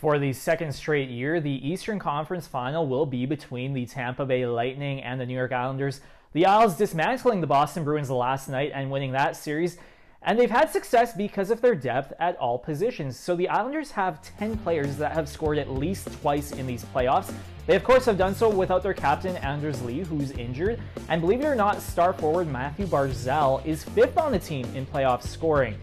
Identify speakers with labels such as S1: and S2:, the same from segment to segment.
S1: For the second straight year, the Eastern Conference Final will be between the Tampa Bay Lightning and the New York Islanders. The Isles dismantling the Boston Bruins last night and winning that series, and they've had success because of their depth at all positions. So the Islanders have 10 players that have scored at least twice in these playoffs. They of course have done so without their captain Anders Lee, who's injured, and believe it or not, star forward Matthew Barzal is 5th on the team in playoff scoring.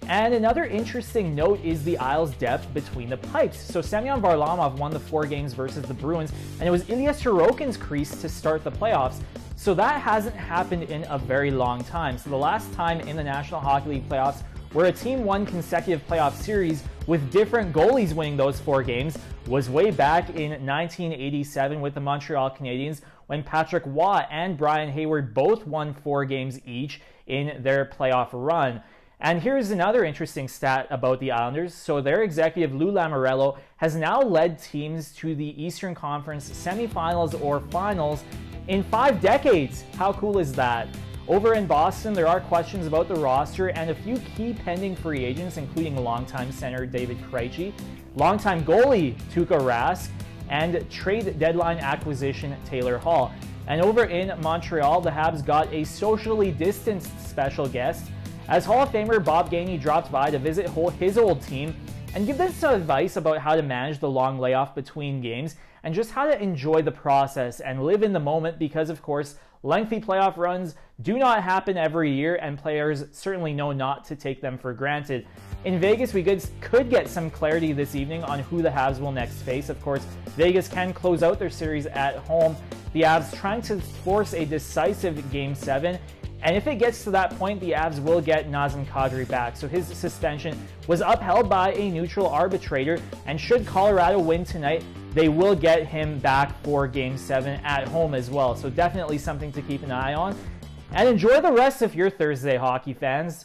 S1: And another interesting note is the Isles' depth between the pipes. So Semyon Varlamov won the 4 games versus the Bruins, and it was Ilya Sorokin's crease to start the playoffs. So that hasn't happened in a very long time. So the last time in the National Hockey League playoffs where a team won consecutive playoff series with different goalies winning those 4 games was way back in 1987 with the Montreal Canadiens, when Patrick Waugh and Brian Hayward both won 4 games each in their playoff run. And here's another interesting stat about the Islanders. So their executive, Lou Lamoriello, has now led teams to the Eastern Conference semifinals or finals in 5 decades. How cool is that? Over in Boston, there are questions about the roster and a few key pending free agents, including longtime center David Krejci, longtime goalie Tuukka Rask, and trade deadline acquisition Taylor Hall. And over in Montreal, the Habs got a socially distanced special guest, as Hall of Famer Bob Gainey dropped by to visit his old team and give them some advice about how to manage the long layoff between games and just how to enjoy the process and live in the moment, because of course lengthy playoff runs do not happen every year and players certainly know not to take them for granted. In Vegas, we could get some clarity this evening on who the Habs will next face. Of course, Vegas can close out their series at home. The Habs trying to force a decisive Game 7. And if it gets to that point, the Avs will get Nazem Kadri back. So his suspension was upheld by a neutral arbitrator, and should Colorado win tonight, they will get him back for Game 7 at home as well. So definitely something to keep an eye on. And enjoy the rest of your Thursday, hockey fans.